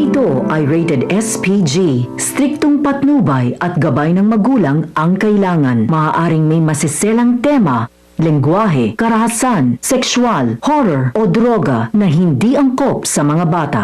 Ito ay rated SPG. Striktong patnubay at gabay ng magulang ang kailangan. Maaaring may masiselang tema, lengguwahe, karahasan, sexual, horror o droga na hindi angkop sa mga bata.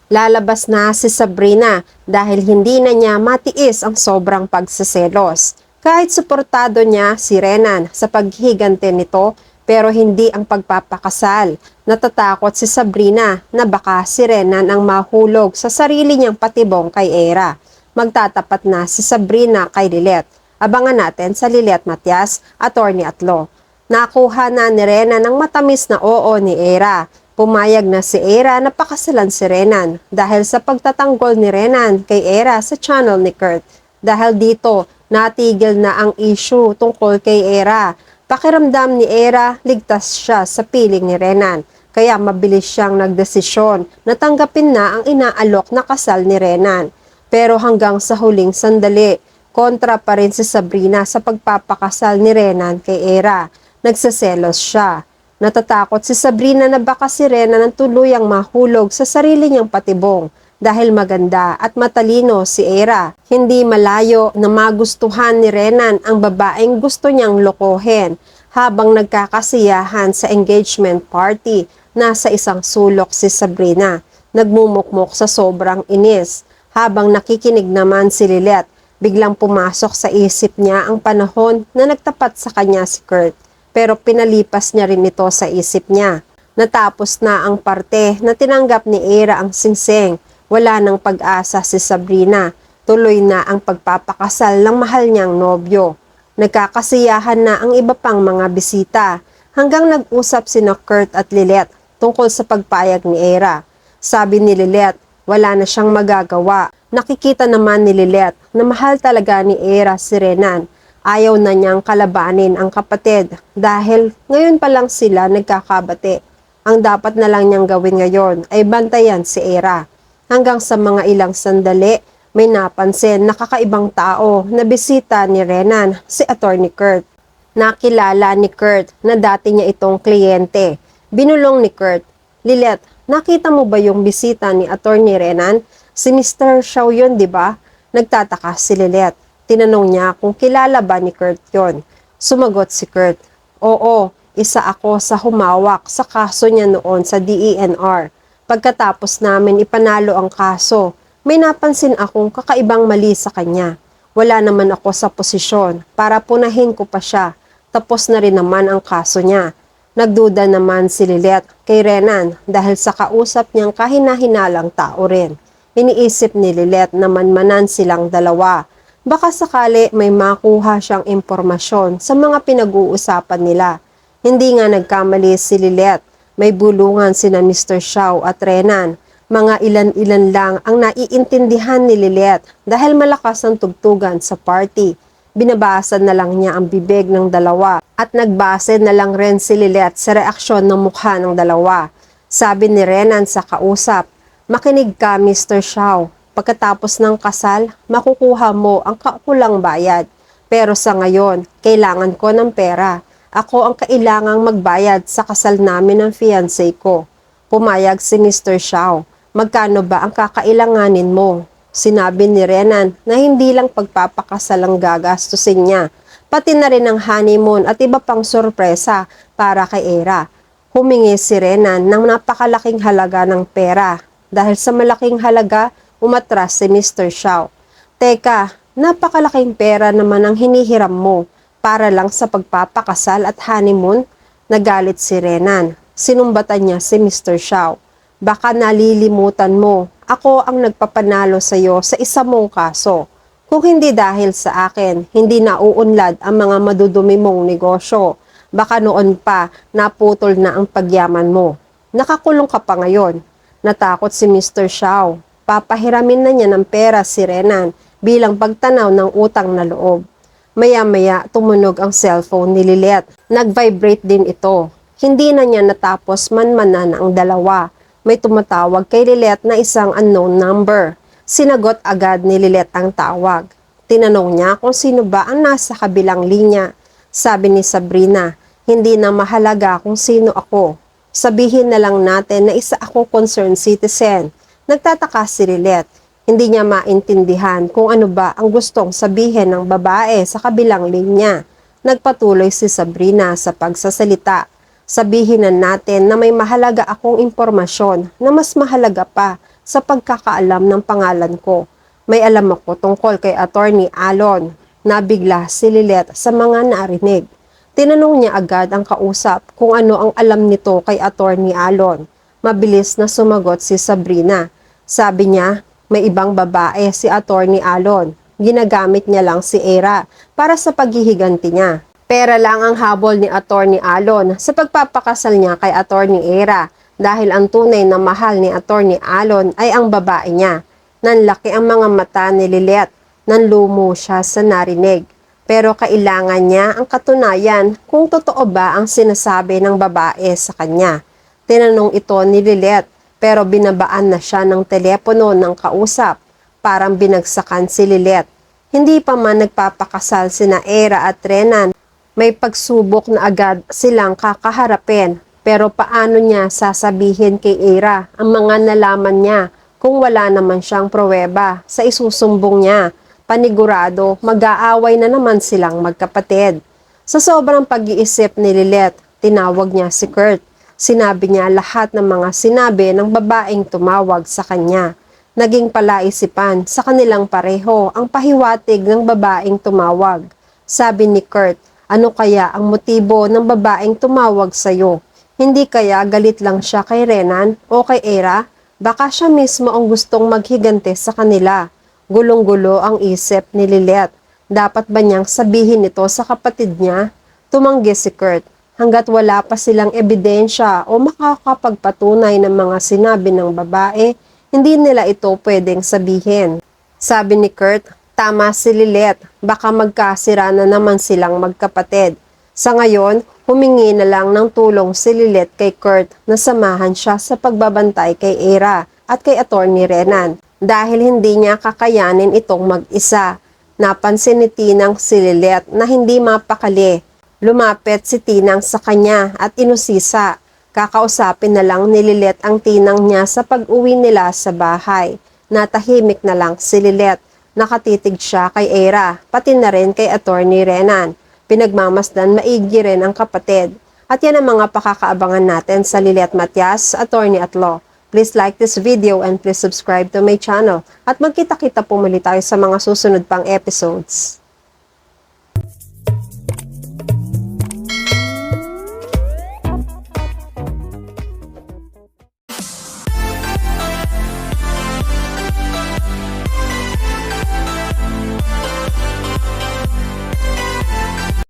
Lalabas na si Sabrina dahil hindi na niya matiis ang sobrang pagseselos. Kahit suportado niya si Renan sa paghigante nito, pero hindi ang pagpapakasal. Natatakot si Sabrina na baka si Renan ang mahulog sa sarili niyang patibong kay Era. Magtatapat na si Sabrina kay Lilet. Abangan natin sa Lilet Matias, Attorney at Law. Nakuha na ni Renan ang matamis na oo ni Era. Pumayag na si Era na pakasalan si Renan dahil sa pagtatanggol ni Renan kay Era sa channel ni Kurt. Dahil dito, natigil na ang issue tungkol kay Era. Pakiramdam ni Era, ligtas siya sa piling ni Renan. Kaya mabilis siyang nagdesisyon na tanggapin na ang inaalok na kasal ni Renan. Pero hanggang sa huling sandali, kontra pa rin si Sabrina sa pagpapakasal ni Renan kay Era. Nagseselos siya. Natatakot si Sabrina na baka si Renan ang tuluyang mahulog sa sarili niyang patibong. Dahil maganda at matalino si Era, hindi malayo na magustuhan ni Renan ang babaeng gusto niyang lokohin. Habang nagkakasiyahan sa engagement party, nasa isang sulok si Sabrina. Nagmumukmok sa sobrang inis. Habang nakikinig naman si Lilet, biglang pumasok sa isip niya ang panahon na nagtapat sa kanya si Kurt. Pero pinalipas niya rin ito sa isip niya. Natapos na ang parte na tinanggap ni Era ang singsing. Wala nang pag-asa si Sabrina. Tuloy na ang pagpapakasal ng mahal niyang nobyo. Nagkakasiyahan na ang iba pang mga bisita hanggang nag-usap sina Kurt at Lilet tungkol sa pagpayag ni Era. Sabi ni Lilet, wala na siyang magagawa. Nakikita naman ni Lilet na mahal talaga ni Era si Renan. Ayaw na niyang kalabanin ang kapatid dahil ngayon pa lang sila nagkakabati. Ang dapat na lang niyang gawin ngayon ay bantayan si Era. Hanggang sa mga ilang sandali, may napansin na kakaibang tao na bisita ni Renan, si Attorney Kurt. Nakilala ni Kurt na dati niya itong kliyente. Binulong ni Kurt, Lilet, nakita mo ba yung bisita ni Attorney Renan? Si Mr. Xiao yun, di ba? Nagtataka si Lilet. Tinanong niya kung kilala ba ni Kurt yon. Sumagot si Kurt, oo, isa ako sa humawak sa kaso niya noon sa DENR. Pagkatapos namin ipanalo ang kaso, may napansin akong kakaibang mali sa kanya. Wala naman ako sa posisyon para punahin ko pa siya. Tapos na rin naman ang kaso niya. Nagduda naman si Lilet kay Renan dahil sa kausap niyang kahina-hinalang tao rin. Iniisip ni Lilet na manmanan silang dalawa. Baka sakali may makuha siyang impormasyon sa mga pinag-uusapan nila. Hindi nga nagkamali si Lilet. May bulungan sina Mr. Xiao at Renan. Mga ilan-ilan lang ang naiintindihan ni Lilet dahil malakas ang tugtugan sa party. Binabasa na lang niya ang bibig ng dalawa at nagbase na lang rin si Lilet sa reaksyon ng mukha ng dalawa. Sabi ni Renan sa kausap, makinig ka Mr. Xiao. Pagkatapos ng kasal, makukuha mo ang kaukulang bayad. Pero sa ngayon, kailangan ko ng pera. Ako ang kailangang magbayad sa kasal namin ng fiancé ko. Pumayag si Mr. Xiao. Magkano ba ang kakailanganin mo? Sinabi ni Renan na hindi lang pagpapakasal ang gagastusin niya, pati na rin ang honeymoon at iba pang sorpresa para kay Era. Humingi si Renan ng napakalaking halaga ng pera. Dahil sa malaking halaga, umatras si Mr. Xiao. Teka, napakalaking pera naman ang hinihiram mo. Para lang sa pagpapakasal at honeymoon, nagalit si Renan. Sinumbatan niya si Mr. Xiao. Baka nalilimutan mo, ako ang nagpapanalo sa iyo sa isa mong kaso. Kung hindi dahil sa akin, hindi nauunlad ang mga madudumi mong negosyo. Baka noon pa, naputol na ang pagyaman mo. Nakakulong ka pa ngayon. Natakot si Mr. Xiao. Papahiramin na niya ng pera si Renan bilang pagtanaw ng utang na loob. Maya-maya tumunog ang cellphone ni Lilet. Nag-vibrate din ito. Hindi na niya natapos manmanan ang dalawa. May tumatawag kay Lilet na isang unknown number. Sinagot agad ni Lilet ang tawag. Tinanong niya kung sino ba ang nasa kabilang linya. Sabi ni Sabrina, hindi na mahalaga kung sino ako. Sabihin na lang natin na isa ako concerned citizen Nagtataka si Lilet. Hindi niya maintindihan kung ano ba ang gustong sabihin ng babae sa kabilang linya. Nagpatuloy si Sabrina sa pagsasalita. Sabihin na natin na may mahalaga akong impormasyon na mas mahalaga pa sa pagkakaalam ng pangalan ko. May alam ako tungkol kay Attorney Alon. Nabigla si Lilet sa mga narinig. Tinanong niya agad ang kausap kung ano ang alam nito kay Attorney Alon. Mabilis na sumagot si Sabrina. Sabi niya, may ibang babae si Attorney Alon. Ginagamit niya lang si Era para sa paghihiganti niya. Pera lang ang habol ni Attorney Alon sa pagpapakasal niya kay Attorney Era dahil ang tunay na mahal ni Attorney Alon ay ang babae niya. Nanlaki ang mga mata ni Lilet. Nanlumo siya sa narinig. Pero kailangan niya ang katunayan kung totoo ba ang sinasabi ng babae sa kanya. Tinanong ito ni Lilet pero binabaan na siya ng telepono ng kausap. Parang binagsakan si Lilet. Hindi pa man nagpapakasal sina Era at Renan. May pagsubok na agad silang kakaharapin. Pero paano niya sasabihin kay Era ang mga nalaman niya kung wala naman siyang pruweba sa isusumbong niya? Panigurado, mag-aaway na naman silang magkapatid. Sa sobrang pag-iisip ni Lilet, tinawag niya si Kurt. Sinabi niya lahat ng mga sinabi ng babaeng tumawag sa kanya. Naging palaisipan sa kanilang pareho ang pahiwatig ng babaeng tumawag. Sabi ni Kurt, ano kaya ang motibo ng babaeng tumawag sa'yo? Hindi kaya galit lang siya kay Renan o kay Era? Baka siya mismo ang gustong maghigante sa kanila. Gulong-gulo ang isip ni Lilet. Dapat ba niyang sabihin ito sa kapatid niya? Tumanggi si Kurt. Hanggat wala pa silang ebidensya o makakapagpatunay ng mga sinabi ng babae, hindi nila ito pwedeng sabihin. Sabi ni Kurt, tama si Lilet, baka magkasira na naman silang magkapatid. Sa ngayon, humingi na lang ng tulong si Lilet kay Kurt na samahan siya sa pagbabantay kay Era at kay Attorney Renan dahil hindi niya kakayanin itong mag-isa. Napansin ni Tinang si Lilet na hindi mapakali. Lumapit si Tinang sa kanya at inusisa. Kakausapin na lang ni Lilet ang Tinang niya sa pag-uwi nila sa bahay. Natahimik na lang si Lilet. Nakatitig siya kay Era, pati na rin kay Attorney Renan. Pinagmamasdan maigi rin ang kapatid. At yan ang mga pakakaabangan natin sa Lilet Matias, Attorney at Law. Please like this video and please subscribe to my channel. At magkita-kita po muli tayo sa mga susunod pang episodes.